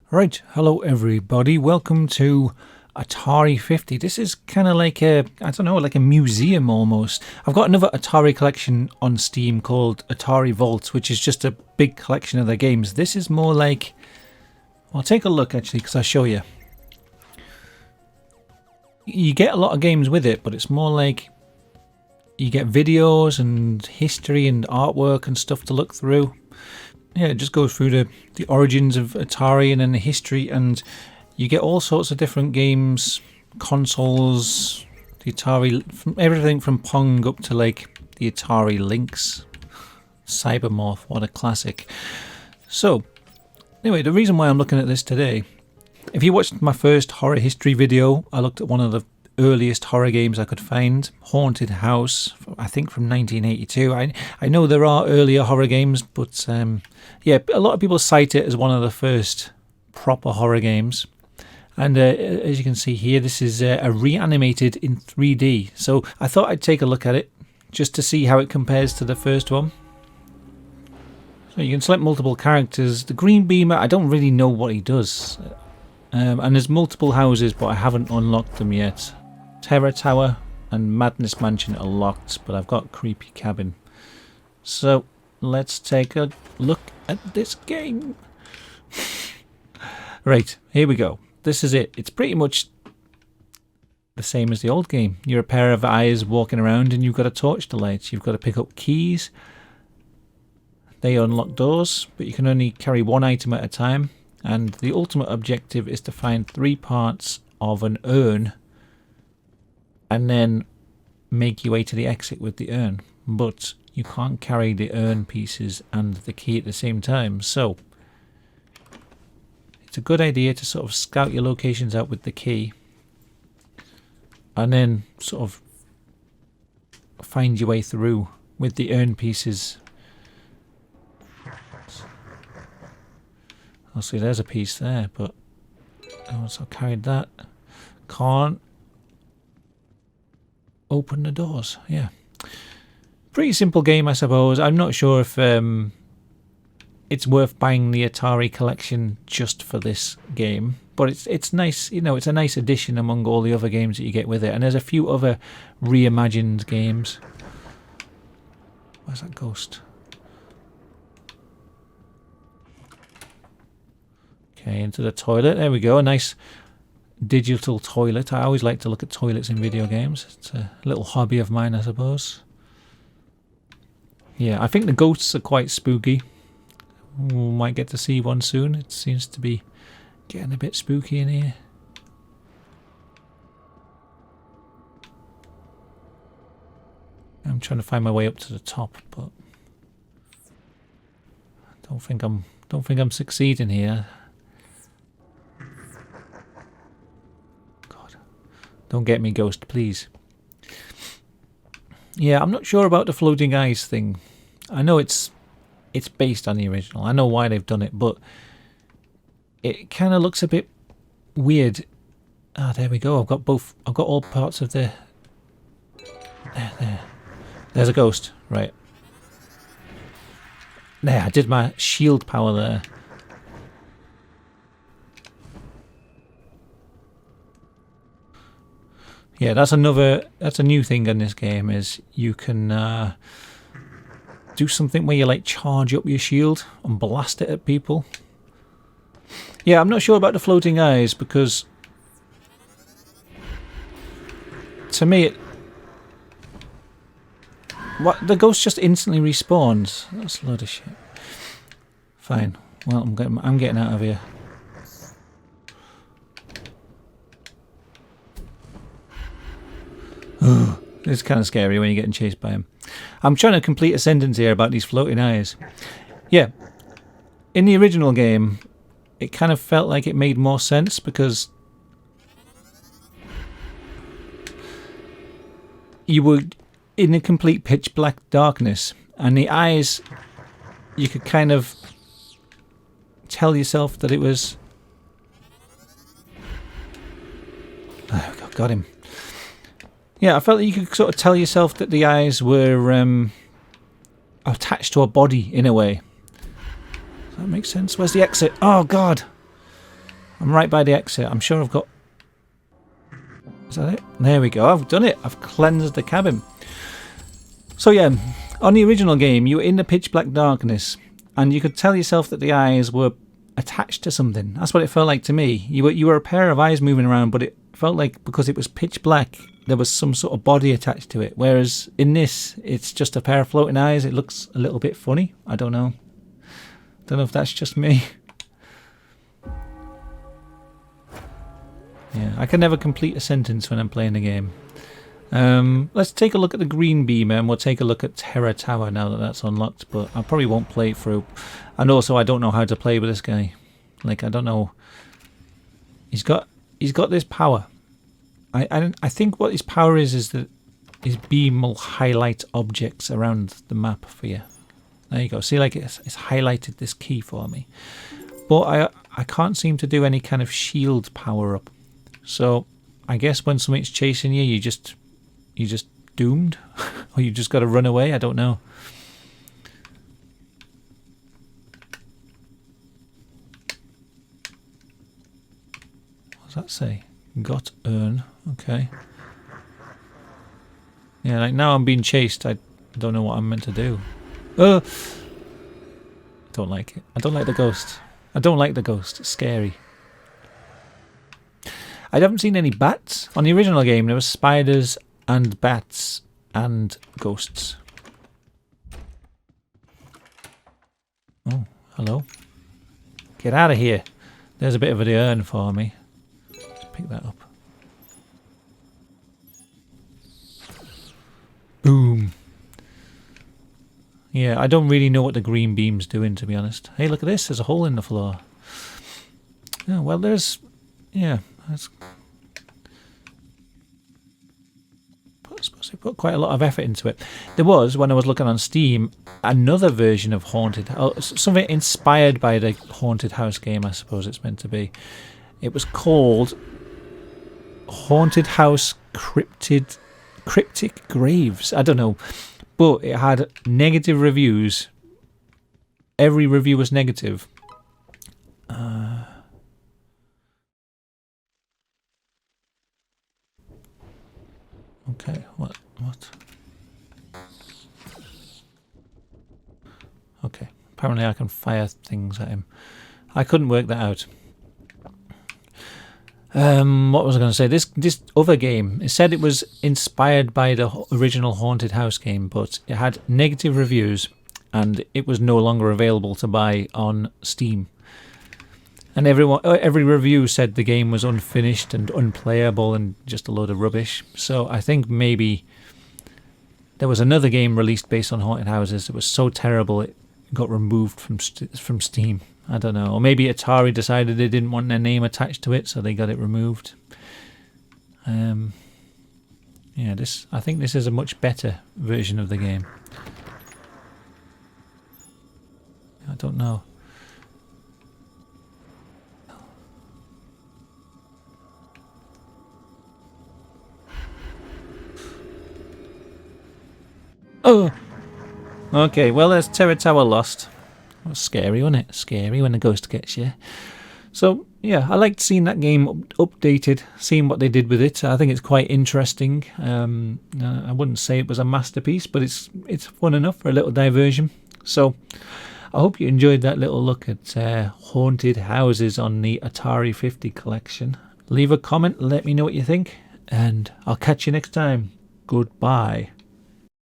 Right, hello everybody. Welcome to Atari 50. This is kind of like I don't know, like a museum almost. I've got another Atari collection on Steam called Atari Vault, which is just a big collection of their games. This is more like, well, take a look actually, because I'll show you. You get a lot of games with it, but it's more like you get videos and history and artwork and stuff to look through. Yeah, it just goes through the origins of Atari and then the history, and you get all sorts of different games, consoles, the Atari, everything from Pong up to like the Atari Lynx, Cybermorph, what a classic. So, anyway, the reason why I'm looking at this today, if you watched my first horror history video, I looked at one of the earliest horror games I could find, Haunted House, I think from 1982. I know there are earlier horror games, but yeah, a lot of people cite it as one of the first proper horror games. And as you can see here, this is a reanimated in 3D. So I thought I'd take a look at it just to see how it compares to the first one. So you can select multiple characters. The Green Beamer, I don't really know what he does. And there's multiple houses, but I haven't unlocked them yet. Terror Tower and Madness Mansion are locked, but I've got Creepy Cabin. So let's take a look at this game. Right, here we go. This is it. It's pretty much the same as the old game. You're a pair of eyes walking around and you've got a torch to light. You've got to pick up keys. They unlock doors, but you can only carry one item at a time. And the ultimate objective is to find 3 parts of an urn and then make your way to the exit with the urn. But you can't carry the urn pieces and the key at the same time. So it's a good idea to sort of scout your locations out with the key and then sort of find your way through with the urn pieces. I'll see there's a piece there, but once I've carried that, can't open the doors. Yeah, pretty simple game, I suppose. I'm not sure if it's worth buying the Atari collection just for this game, but it's nice. You know, it's a nice addition among all the other games that you get with it. And there's a few other reimagined games. Where's that ghost? Okay, into the toilet. There we go. A nice digital toilet. I always like to look at toilets in video games. It's a little hobby of mine, I suppose. Yeah, I think the ghosts are quite spooky. We might get to see one soon. It seems to be getting a bit spooky in here. I'm trying to find my way up to the top, but I don't think I'm succeeding here. Don't get me, ghost, please. Yeah, I'm not sure about the floating eyes thing. I know it's based on the original. I know why they've done it, but it kind of looks a bit weird. Ah, there we go. I've got all parts of the... There. There's a ghost. Right. There, I did my shield power there. Yeah, that's a new thing in this game, is you can do something where you like charge up your shield and blast it at people. Yeah, I'm not sure about the floating eyes, because to me the ghost just instantly respawns. That's a load of shit. Fine. Well, I'm getting out of here. It's kind of scary when you're getting chased by him. I'm trying to complete a sentence here about these floating eyes. Yeah, in the original game, it kind of felt like it made more sense because you were in a complete pitch black darkness, and the eyes, you could kind of tell yourself that it was... Oh, God, got him. Yeah, I felt that you could sort of tell yourself that the eyes were attached to a body in a way. Does that make sense? Where's the exit? Oh, God. I'm right by the exit. I'm sure I've got... Is that it? There we go. I've done it. I've cleansed the cabin. So yeah, on the original game, you were in the pitch black darkness, and you could tell yourself that the eyes were attached to something. That's what it felt like to me. You were a pair of eyes moving around, but it felt like because it was pitch black, there was some sort of body attached to it. Whereas in this, it's just a pair of floating eyes. It looks a little bit funny. I don't know. Don't know if that's just me. Yeah, I can never complete a sentence when I'm playing a game. Let's take a look at the green beamer, and we'll take a look at Terror Tower now that that's unlocked, but I probably won't play it through. And also, I don't know how to play with this guy. Like, I don't know. He's got this power. I think what his power is that his beam will highlight objects around the map for you. There you go. See, like it's highlighted this key for me. But I can't seem to do any kind of shield power up. So I guess when something's chasing you, you're just doomed, or you just got to run away. I don't know. What does that say? Got earn. Okay. Yeah, like now I'm being chased. I don't know what I'm meant to do. I don't like it. I don't like the ghost. I don't like the ghost. It's scary. I haven't seen any bats. On the original game, there were spiders and bats and ghosts. Oh, hello. Get out of here. There's a bit of an urn for me. Let's pick that up. Boom. Yeah, I don't really know what the green beam's doing, to be honest. Hey, look at this. There's a hole in the floor. Oh, well, there's... Yeah, that's... I suppose they put quite a lot of effort into it. There was, when I was looking on Steam, another version of Haunted... something inspired by the Haunted House game, I suppose it's meant to be. It was called Haunted House Cryptic Graves. I don't know. But it had negative reviews. Every review was negative. Okay, what? Okay, apparently I can fire things at him. I couldn't work that out. What was I going to say? This other game, it said it was inspired by the original Haunted House game, but it had negative reviews and it was no longer available to buy on Steam. And every review said the game was unfinished and unplayable and just a load of rubbish. So I think maybe there was another game released based on haunted houses that was so terrible it got removed from Steam. I don't know. Or maybe Atari decided they didn't want their name attached to it, so they got it removed. Yeah, I think this is a much better version of the game. I don't know. Oh! Okay, well, there's Terror Tower lost. It was scary, wasn't it? Scary when the ghost gets you. So, yeah, I liked seeing that game updated, seeing what they did with it. I think it's quite interesting. I wouldn't say it was a masterpiece, but it's fun enough for a little diversion. So, I hope you enjoyed that little look at haunted houses on the Atari 50 collection. Leave a comment, let me know what you think, and I'll catch you next time. Goodbye.